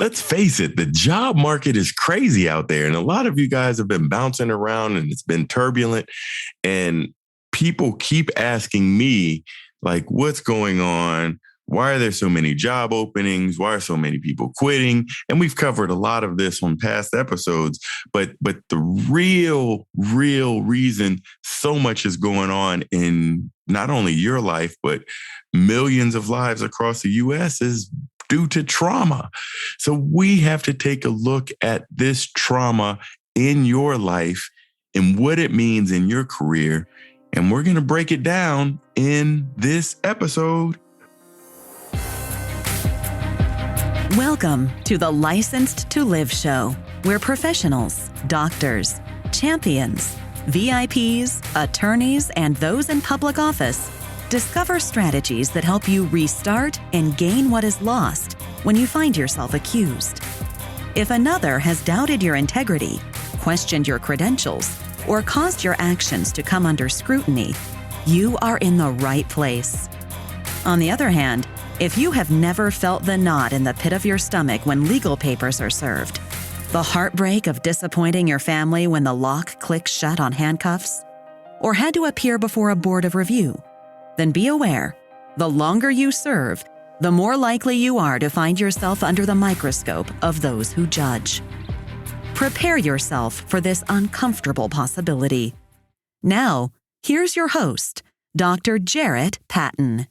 let's face it, the job market is crazy out there. And a lot of you guys have been bouncing around and it's been turbulent. And people keep asking me, like, what's going on? Why are there so many job openings? Why are so many people quitting? And we've covered a lot of this on past episodes, but the real reason so much is going on in not only your life, but millions of lives across the US is due to trauma. So we have to take a look at this trauma in your life and what it means in your career. And we're going to break it down in this episode. Welcome to the Licensed to Live show, where professionals, doctors, champions, VIPs, attorneys, and those in public office discover strategies that help you restart and gain what is lost when you find yourself accused. If another has doubted your integrity, questioned your credentials, or caused your actions to come under scrutiny, you are in the right place. On the other hand, if you have never felt the knot in the pit of your stomach when legal papers are served, the heartbreak of disappointing your family when the lock clicks shut on handcuffs, or had to appear before a board of review, then be aware, the longer you serve, the more likely you are to find yourself under the microscope of those who judge. Prepare yourself for this uncomfortable possibility. Now, here's your host, Dr. Jarret Patton.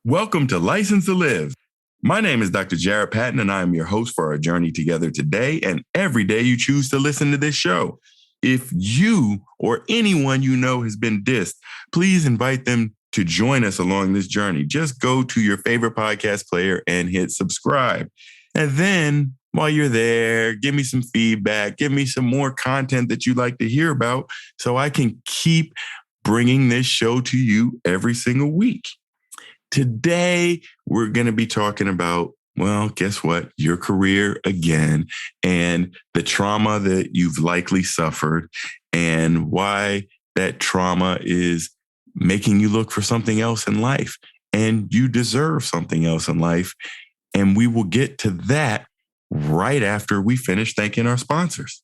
Welcome to License to Live. My name is Dr. Jarret Patton, and I am your host for our journey together today and every day you choose to listen to this show. If you or anyone you know has been dissed, please invite them to join us along this journey. Just go to your favorite podcast player and hit subscribe. And then while you're there, give me some feedback, give me some more content that you'd like to hear about so I can keep bringing this show to you every single week. Today, we're going to be talking about, well, guess what? Your career again, and the trauma that you've likely suffered and why that trauma is making you look for something else in life. And you deserve something else in life. And we will get to that right after we finish thanking our sponsors.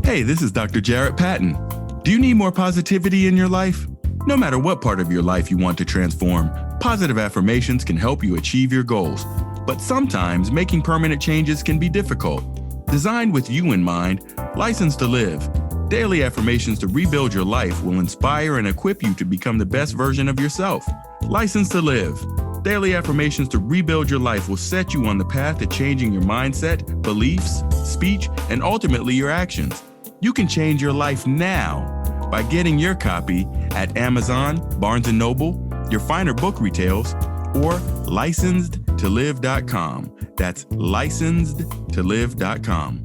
Hey, this is Dr. Jarret Patton. Do you need more positivity in your life? No matter what part of your life you want to transform, positive affirmations can help you achieve your goals. But sometimes making permanent changes can be difficult. Designed with you in mind, License to Live. Daily affirmations to rebuild your life will inspire and equip you to become the best version of yourself. License to Live. Daily affirmations to rebuild your life will set you on the path to changing your mindset, beliefs, speech, and ultimately your actions. You can change your life now by getting your copy at Amazon, Barnes & Noble, your finer book retails, or licensedtolive.com. That's licensedtolive.com.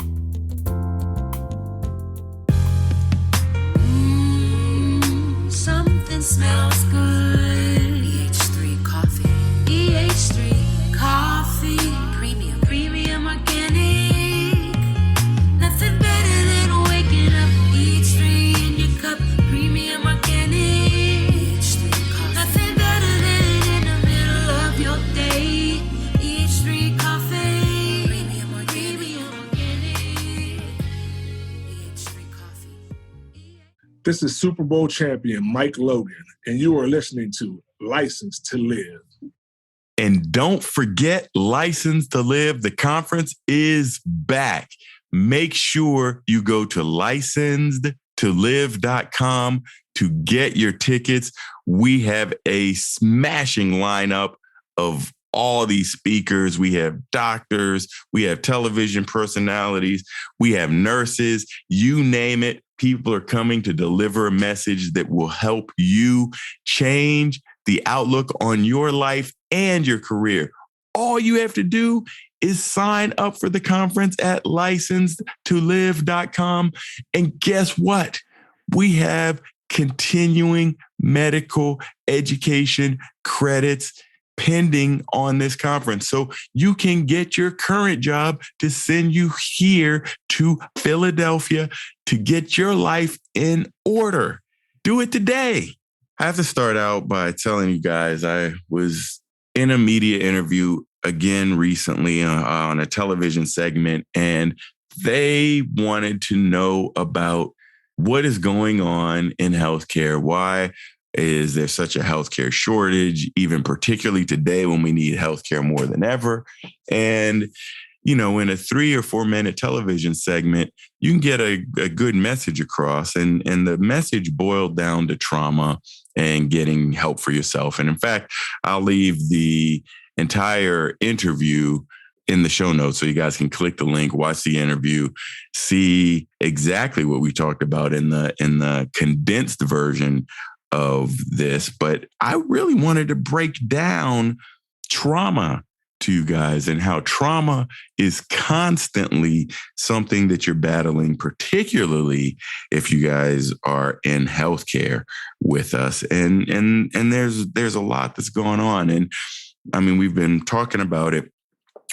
Something smells good. EH3 coffee. EH3 coffee. Premium organic. Nothing better than waking up. EH3 in your cup. Premium organic. EH3 coffee. Nothing better than in the middle of your day. EH3 coffee. Premium organic. EH3 coffee. This is Super Bowl champion Mike Logan, and you are listening to License to Live. And don't forget, License to Live, the conference is back. Make sure you go to licensedtolive.com to get your tickets. We have a smashing lineup of all these speakers. We have doctors, we have television personalities, we have nurses, you name it. People are coming to deliver a message that will help you change the outlook on your life and your career. All you have to do is sign up for the conference at licensedtolive.com. And guess what? We have continuing medical education credits pending on this conference. So you can get your current job to send you here to Philadelphia to get your life in order. do it today. I have to start out by telling you guys I was in a media interview again recently on a television segment, and they wanted to know about what is going on in healthcare. Why is there such a healthcare shortage, even particularly today when we need healthcare more than ever? And, you know, in a 3 or 4 minute television segment, you can get a good message across. And the message boiled down to trauma and getting help for yourself. And in fact, I'll leave the entire interview in the show notes so you guys can click the link, watch the interview, see exactly what we talked about in the condensed version of this. But I really wanted to break down trauma to you guys and how trauma is constantly something that you're battling, particularly if you guys are in healthcare with us. And there's a lot that's going on. And I mean, we've been talking about it,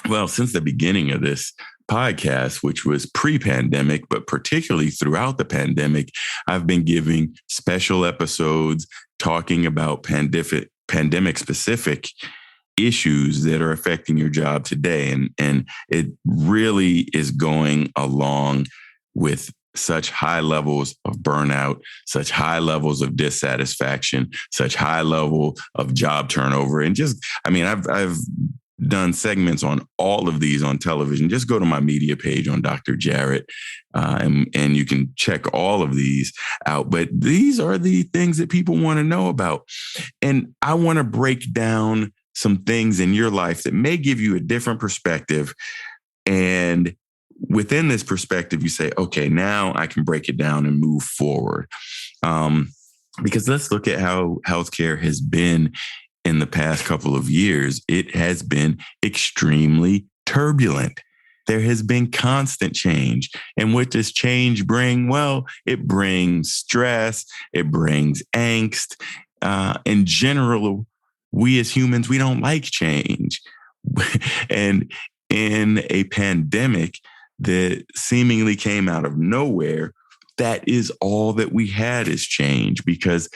well, since the beginning of this podcast, which was pre-pandemic, but particularly throughout the pandemic, I've been giving special episodes talking about pandemic-specific issues that are affecting your job today. And it really is going along with such high levels of burnout, such high levels of dissatisfaction, such high level of job turnover. And just, I mean, I've done segments on all of these on television. Just go to my media page on Dr. Jarret, and you can check all of these out. But these are the things that people want to know about. And I want to break down some things in your life that may give you a different perspective. And within this perspective, you say, okay, now I can break it down and move forward. Because let's look at how healthcare has been in the past couple of years. It has been extremely turbulent. There has been constant change. And what does change bring? Well, it brings stress. It brings angst. In general, we as humans, we don't like change. And in a pandemic that seemingly came out of nowhere, that is all that we had is change, because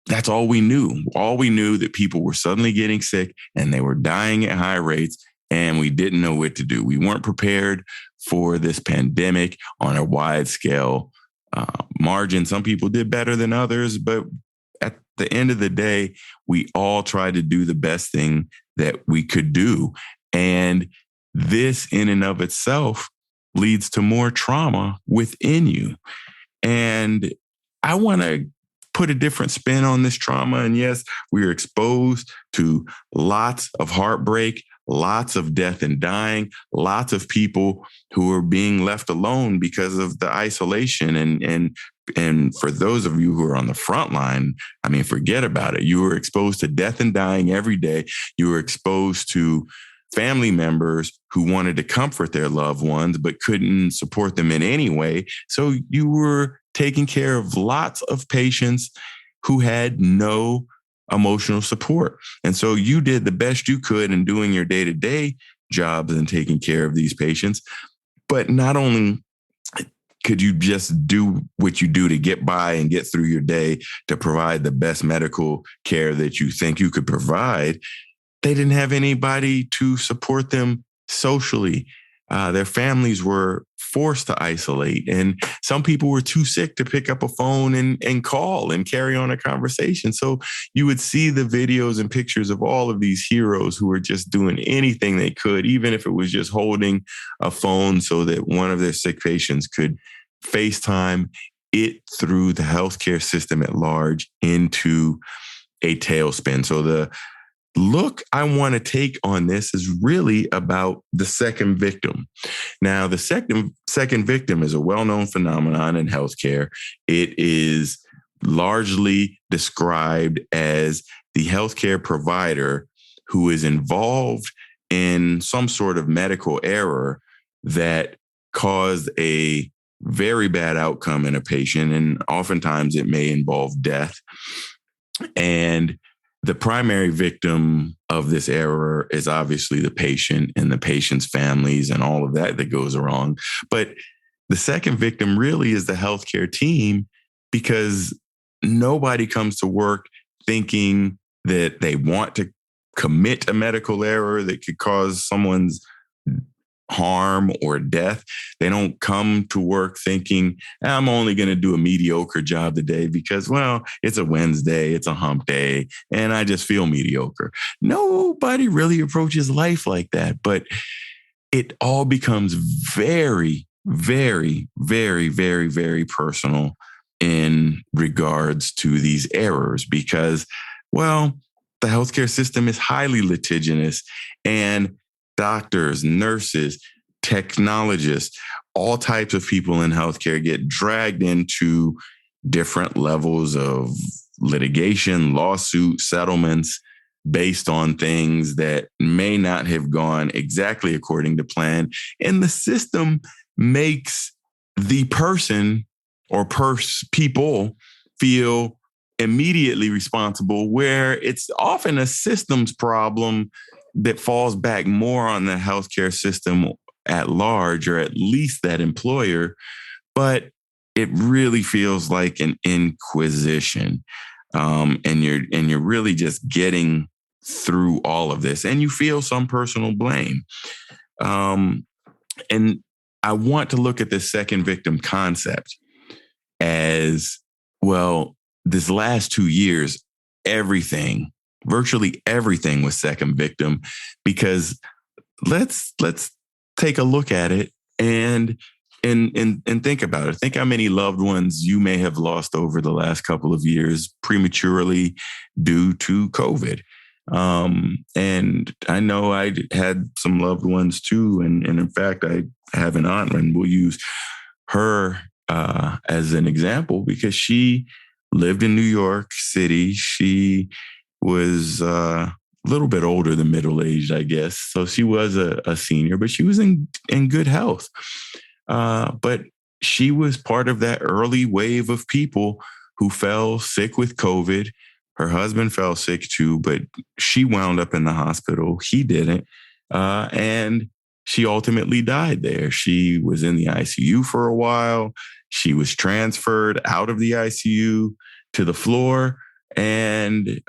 that's all we knew. All we knew that people were suddenly getting sick and they were dying at high rates, and we didn't know what to do. We weren't prepared for this pandemic on a wide scale margin. Some people did better than others, but at the end of the day, we all tried to do the best thing that we could do. And this in and of itself leads to more trauma within you. And I want to put a different spin on this trauma. And yes, we are exposed to lots of heartbreak, lots of death and dying, lots of people who are being left alone because of the isolation. And for those of you who are on the front line, I mean, forget about it. You were exposed to death and dying every day. You were exposed to family members who wanted to comfort their loved ones, but couldn't support them in any way. So you were taking care of lots of patients who had no emotional support. And so you did the best you could in doing your day-to-day jobs and taking care of these patients. But not only could you just do what you do to get by and get through your day to provide the best medical care that you think you could provide, they didn't have anybody to support them socially. Their families were forced to isolate, and some people were too sick to pick up a phone and call and carry on a conversation. So you would see the videos and pictures of all of these heroes who were just doing anything they could, even if it was just holding a phone so that one of their sick patients could FaceTime it through the healthcare system at large into a tailspin. So the look I want to take on this is really about the second victim. Now, the second victim is a well-known phenomenon in healthcare. It is largely described as the healthcare provider who is involved in some sort of medical error that caused a very bad outcome in a patient, and oftentimes it may involve death. And the primary victim of this error is obviously the patient and the patient's families and all of that goes wrong. But the second victim really is the healthcare team, because nobody comes to work thinking that they want to commit a medical error that could cause someone's harm or death. They don't come to work thinking, I'm only going to do a mediocre job today because, well, it's a Wednesday, it's a hump day, and I just feel mediocre. Nobody really approaches life like that, but it all becomes very, very, very, very, very personal in regards to these errors because, well, the healthcare system is highly litigious, and doctors, nurses, technologists, all types of people in healthcare get dragged into different levels of litigation, lawsuit, settlements based on things that may not have gone exactly according to plan. And the system makes the person or people feel immediately responsible, where it's often a systems problem that falls back more on the healthcare system at large, or at least that employer. But it really feels like an inquisition, and you're really just getting through all of this, and you feel some personal blame. And I want to look at this second victim concept as well. This last 2 years, virtually everything was second victim, because let's take a look at it and think about it. Think how many loved ones you may have lost over the last couple of years prematurely due to COVID. And I know I had some loved ones too. And in fact, I have an aunt, and we'll use her as an example because she lived in New York City. She was a little bit older than middle-aged, I guess. So she was a senior, but she was in good health. But she was part of that early wave of people who fell sick with COVID. Her husband fell sick too, but she wound up in the hospital. He didn't. And she ultimately died there. She was in the ICU for a while. She was transferred out of the ICU to the floor, and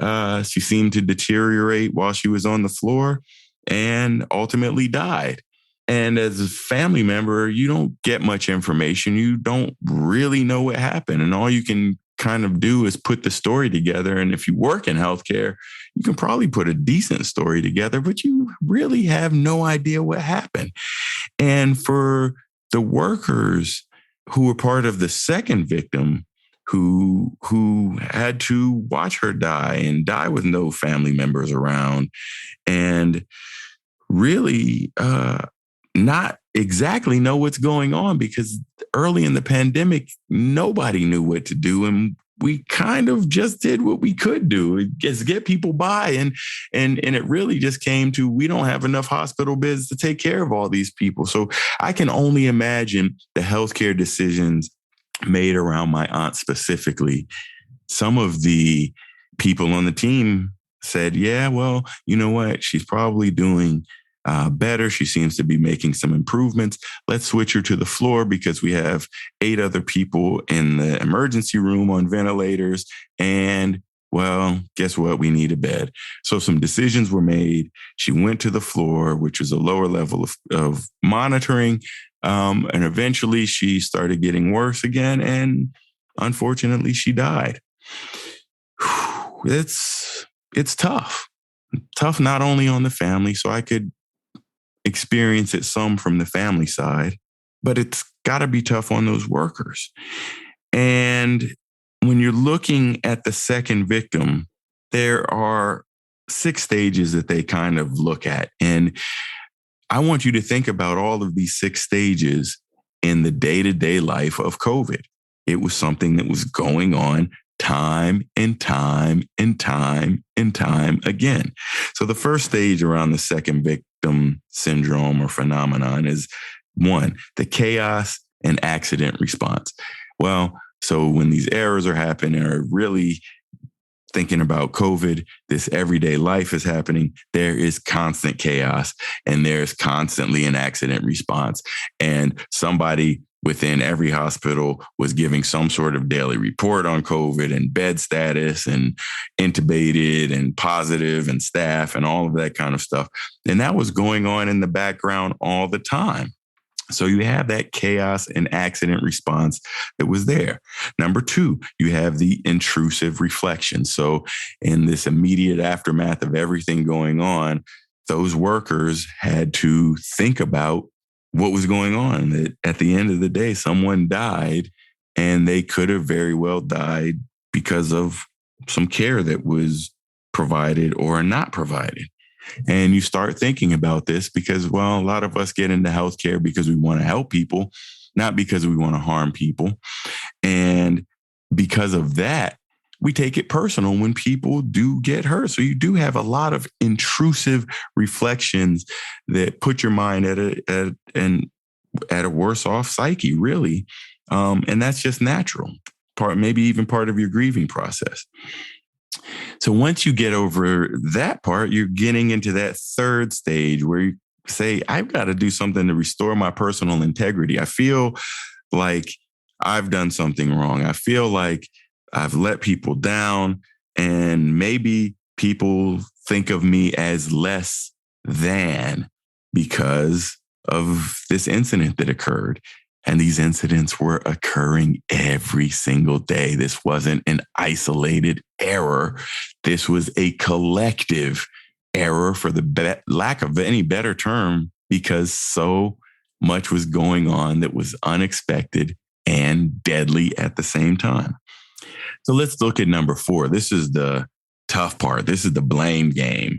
she seemed to deteriorate while she was on the floor and ultimately died. And as a family member, you don't get much information. You don't really know what happened. And all you can kind of do is put the story together. And if you work in healthcare, you can probably put a decent story together, but you really have no idea what happened. And for the workers who were part of the second victim, who had to watch her die and die with no family members around, and really not exactly know what's going on, because early in the pandemic, nobody knew what to do. And we kind of just did what we could do, just get people by. And it really just came to, we don't have enough hospital beds to take care of all these people. So I can only imagine the healthcare decisions made around my aunt specifically. Some of the people on the team said, yeah, well, you know what? She's probably doing better. She seems to be making some improvements. Let's switch her to the floor because we have 8 other people in the emergency room on ventilators. And well, guess what? We need a bed. So some decisions were made. She went to the floor, which is a lower level of monitoring. And eventually she started getting worse again. And unfortunately, she died. It's tough. Tough not only on the family, so I could experience it some from the family side, but it's got to be tough on those workers. And when you're looking at the second victim, there are 6 stages that they kind of look at. And I want you to think about all of these 6 stages in the day-to-day life of COVID. It was something that was going on time and time and time and time again. So the first stage around the second victim syndrome or phenomenon is 1, the chaos and accident response. Well, so when these errors are happening, or really thinking about COVID, this everyday life is happening, there is constant chaos and there's constantly an accident response. And somebody within every hospital was giving some sort of daily report on COVID and bed status and intubated and positive and staff and all of that kind of stuff. And that was going on in the background all the time. So you have that chaos and accident response that was there. Number two, you have the intrusive reflection. So in this immediate aftermath of everything going on, those workers had to think about what was going on. That at the end of the day, someone died, and they could have very well died because of some care that was provided or not provided. And you start thinking about this because, well, a lot of us get into healthcare because we want to help people, not because we want to harm people. And because of that, we take it personal when people do get hurt. So you do have a lot of intrusive reflections that put your mind at a worse off psyche, really. And that's just natural, maybe even part of your grieving process. So once you get over that part, you're getting into that third stage where you say, I've got to do something to restore my personal integrity. I feel like I've done something wrong. I feel like I've let people down, and maybe people think of me as less than because of this incident that occurred. And these incidents were occurring every single day. This wasn't an isolated error. This was a collective error, for the lack of any better term, because so much was going on that was unexpected and deadly at the same time. So let's look at number 4. This is the tough part. This is the blame game.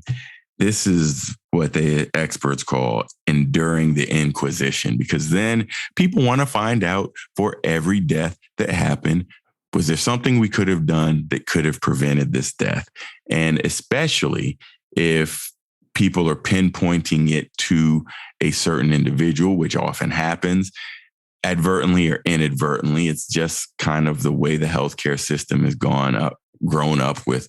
This is what the experts call enduring the inquisition, because then people want to find out for every death that happened, was there something we could have done that could have prevented this death? And especially if people are pinpointing it to a certain individual, which often happens, advertently or inadvertently. It's just kind of the way the healthcare system has grown up with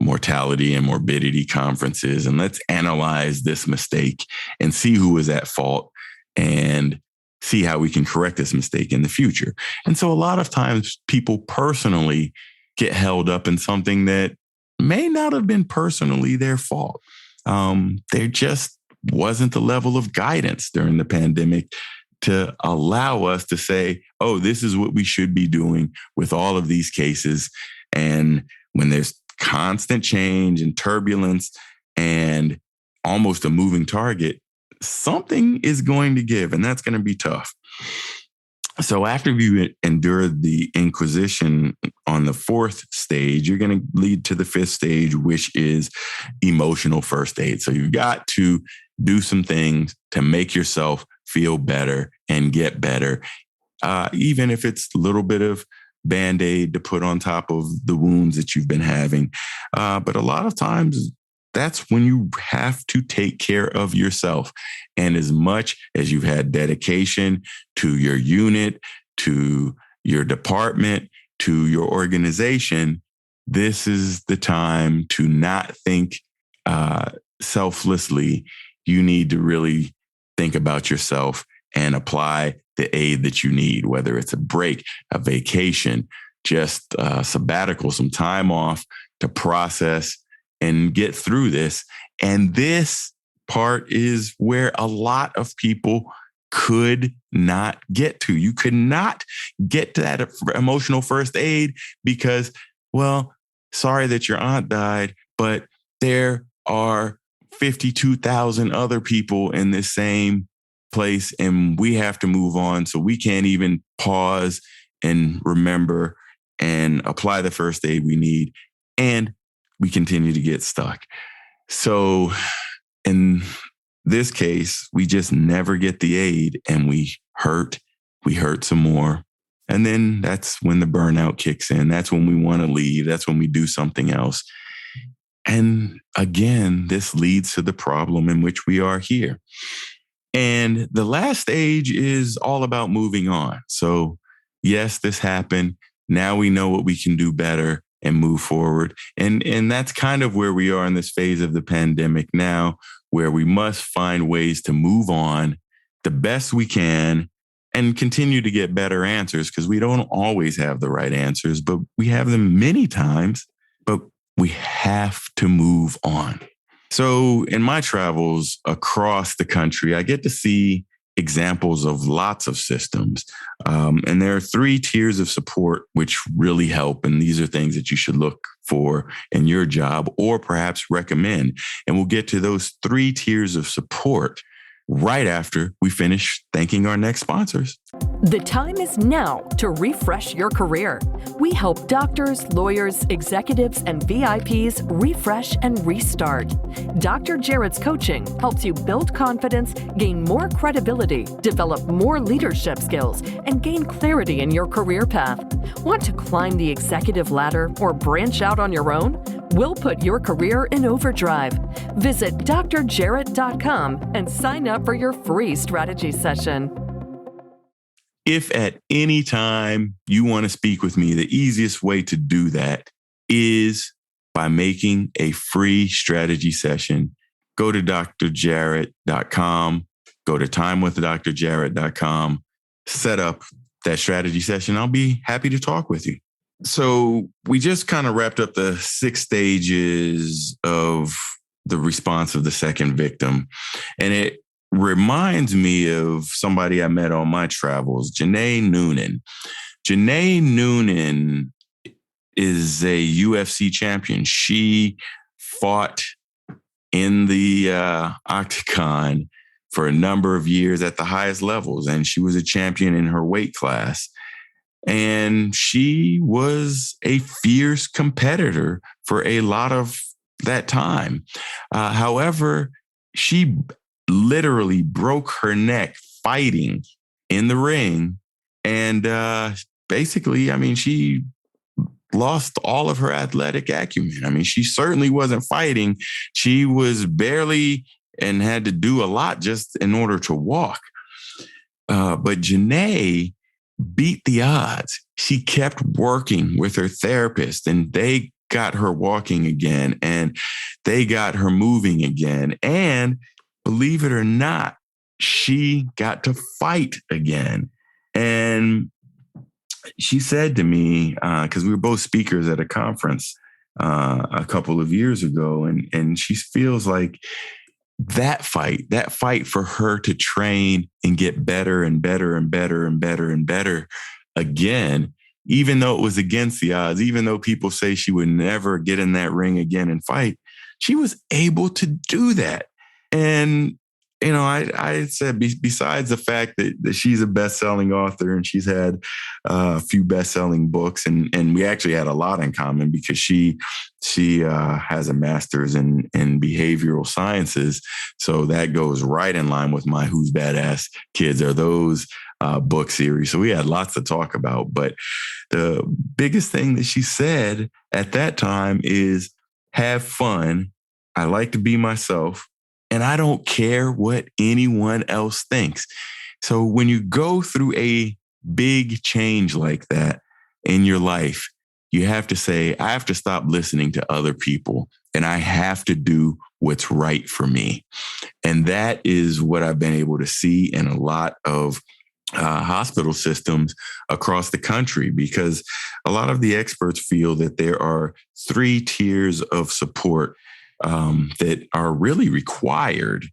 mortality and morbidity conferences. And let's analyze this mistake and see who was at fault and see how we can correct this mistake in the future. And so a lot of times people personally get held up in something that may not have been personally their fault. There just wasn't the level of guidance during the pandemic to allow us to say, oh, this is what we should be doing with all of these cases. And when there's constant change and turbulence and almost a moving target, something is going to give, and that's going to be tough. So after you endured the inquisition on the 4th stage, you're going to lead to the 5th stage, which is emotional first aid. So you've got to do some things to make yourself feel better and get better, even if it's a little bit of Band-Aid to put on top of the wounds that you've been having. But a lot of times, that's when you have to take care of yourself. And as much as you've had dedication to your unit, to your department, to your organization, this is the time to not think selflessly. You need to really think about yourself and apply the aid that you need, whether it's a break, a vacation, just a sabbatical, some time off to process and get through this. And this part is where a lot of people could not get to. You could not get to that emotional first aid because, well, sorry that your aunt died, but there are 52,000 other people in this same place and we have to move on. So we can't even pause and remember and apply the first aid we need. And we continue to get stuck. So in this case, we just never get the aid and we hurt some more. And then that's when the burnout kicks in. That's when we want to leave. That's when we do something else. And again, this leads to the problem in which we are here. And the last stage is all about moving on. So yes, this happened. Now we know what we can do better and move forward. And that's kind of where we are in this phase of the pandemic now, where we must find ways to move on the best we can and continue to get better answers, because we don't always have the right answers, but we have them many times, but we have to move on. So in my travels across the country, I get to see examples of lots of systems. And there are 3 tiers of support which really help. And these are things that you should look for in your job or perhaps recommend. And we'll get to those 3 tiers of support right after we finish thanking our next sponsors. The time is now to refresh your career. We help doctors, lawyers, executives, and VIPs refresh and restart. Dr. Jarret's coaching helps you build confidence, gain more credibility, develop more leadership skills, and gain clarity in your career path. Want to climb the executive ladder or branch out on your own? We'll put your career in overdrive. Visit drjarret.com and sign up for your free strategy session. If at any time you want to speak with me, the easiest way to do that is by making a free strategy session. Go to drjarret.com, go to timewithdrjarret.com, set up that strategy session. I'll be happy to talk with you. So we just kind of wrapped up the 6 stages of the response of the second victim. And it reminds me of somebody I met on my travels, Janae Noonan. Janae Noonan is a UFC champion. She fought in the octagon for a number of years at the highest levels, and she was a champion in her weight class. And she was a fierce competitor for a lot of that time. However, she literally broke her neck fighting in the ring. And basically, she lost all of her athletic acumen. She certainly wasn't fighting. She was barely and had to do a lot just in order to walk. But Janae beat the odds. She kept working with her therapist, and they got her walking again, and they got her moving again. And believe it or not, she got to fight again. And she said to me, because we were both speakers at a conference a couple of years ago, and she feels like that fight for her to train and get better and better and better and better and better again, even though it was against the odds, even though people say she would never get in that ring again and fight, she was able to do that. And, I said, besides the fact that she's a best-selling author and she's had a few best-selling books, and we actually had a lot in common because she has a master's in behavioral sciences. So that goes right in line with my Who's Badass Kids Are Those book series. So we had lots to talk about. But the biggest thing that she said at that time is, have fun. I like to be myself. And I don't care what anyone else thinks. So when you go through a big change like that in your life, you have to say, I have to stop listening to other people, and I have to do what's right for me. And that is what I've been able to see in a lot of hospital systems across the country, because a lot of the experts feel that there are 3 tiers of support that are really required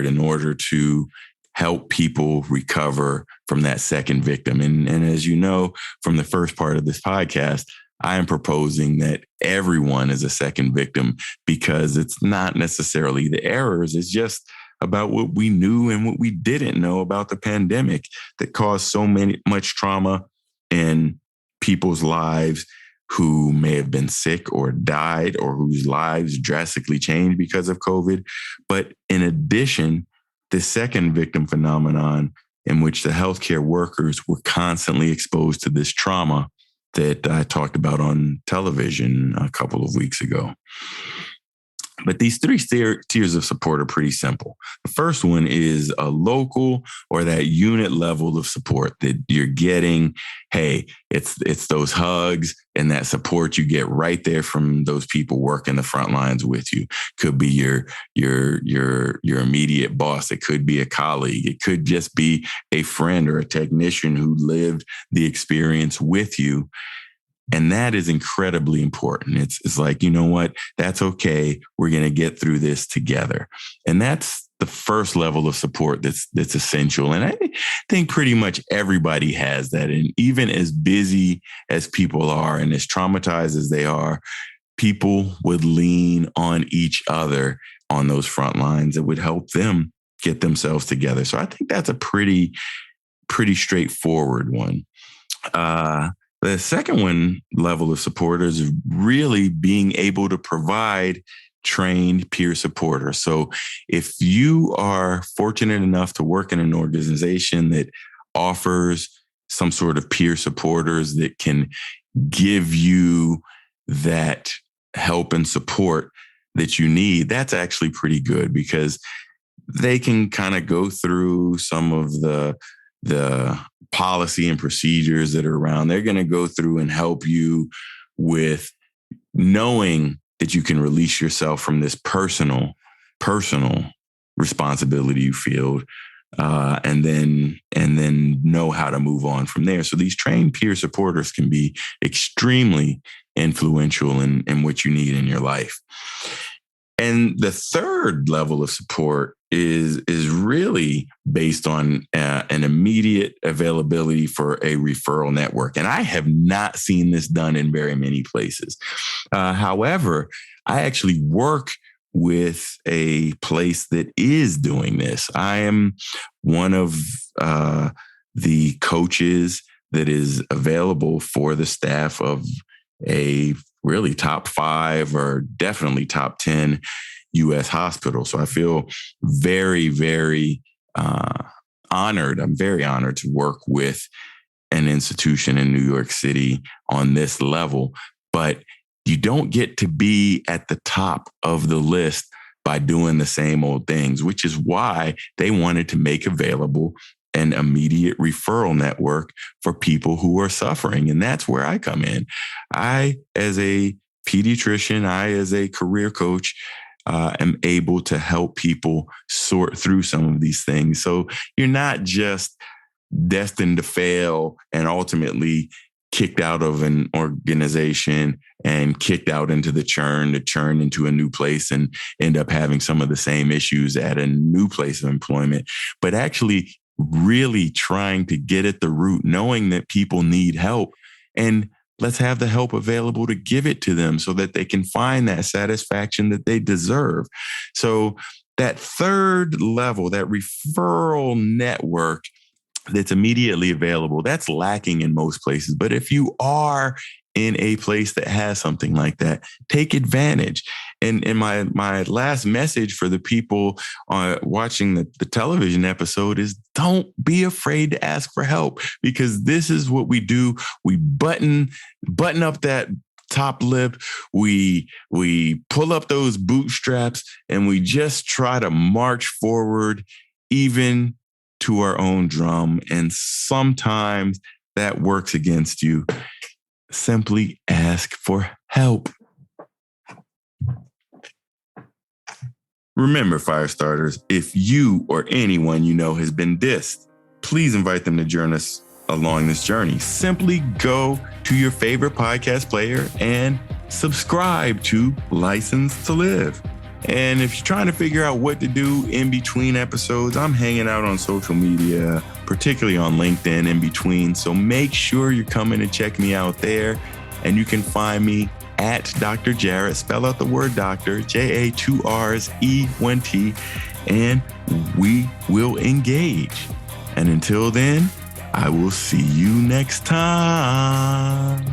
in order to help people recover from that second victim. And as you know, from the first part of this podcast, I am proposing that everyone is a second victim, because it's not necessarily the errors. It's just about what we knew and what we didn't know about the pandemic that caused so much trauma in people's lives who may have been sick or died, or whose lives drastically changed because of COVID. But in addition, the second victim phenomenon, in which the healthcare workers were constantly exposed to this trauma that I talked about on television a couple of weeks ago. But these three tiers of support are pretty simple. The first one is a local or that unit level of support that you're getting. Hey, it's those hugs and that support you get right there from those people working the front lines with you. Could be your immediate boss. It could be a colleague. It could just be a friend or a technician who lived the experience with you. And that is incredibly important. It's like, you know what? That's okay. We're going to get through this together. And that's the first level of support that's essential. And I think pretty much everybody has that. And even as busy as people are and as traumatized as they are, people would lean on each other on those front lines that would help them get themselves together. So I think that's a pretty straightforward one. The second level of support is really being able to provide trained peer supporters. So if you are fortunate enough to work in an organization that offers some sort of peer supporters that can give you that help and support that you need, that's actually pretty good because they can kind of go through some of the policy and procedures that are around. They're going to go through and help you with knowing that you can release yourself from this personal responsibility you feel, and then know how to move on from there. So these trained peer supporters can be extremely influential in what you need in your life. And the third level of support is really based on an immediate availability for a referral network. And I have not seen this done in very many places. However, I actually work with a place that is doing this. I am one of the coaches that is available for the staff of a really top 5 or definitely top 10 U.S. hospital. So I feel very, very honored. I'm very honored to work with an institution in New York City on this level. But you don't get to be at the top of the list by doing the same old things, which is why they wanted to make available an immediate referral network for people who are suffering. And that's where I come in. I, as a pediatrician, I, as a career coach, am able to help people sort through some of these things. So you're not just destined to fail and ultimately kicked out of an organization and kicked out into the churn to churn into a new place and end up having some of the same issues at a new place of employment, but actually really trying to get at the root, knowing that people need help, and let's have the help available to give it to them so that they can find that satisfaction that they deserve. So that third level, that referral network that's immediately available, that's lacking in most places. But if you are in a place that has something like that, take advantage. And my last message for the people watching the television episode is don't be afraid to ask for help, because this is what we do. We button up that top lip. We pull up those bootstraps and we just try to march forward, even to our own drum. And sometimes that works against you. Simply ask for help. Remember, fire starters, if you or anyone you know has been dissed, please invite them to join us along this journey. Simply go to your favorite podcast player and subscribe to License to Live. And if you're trying to figure out what to do in between episodes, I'm hanging out on social media, particularly on LinkedIn in between. So make sure you're coming to check me out there. And you can find me at Dr. Jarret, spell out the word doctor, J-A 2 R's E 1 T, and we will engage. And until then, I will see you next time.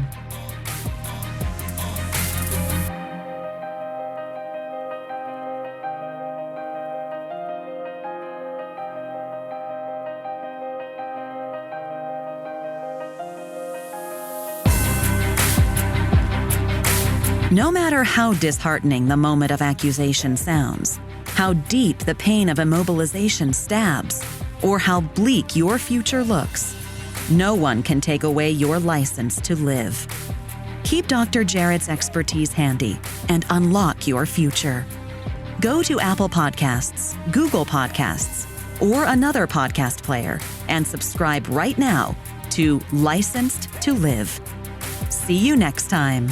No matter how disheartening the moment of accusation sounds, how deep the pain of immobilization stabs, or how bleak your future looks, no one can take away your license to live. Keep Dr. Jarret's expertise handy and unlock your future. Go to Apple Podcasts, Google Podcasts, or another podcast player and subscribe right now to Licensed to Live. See you next time.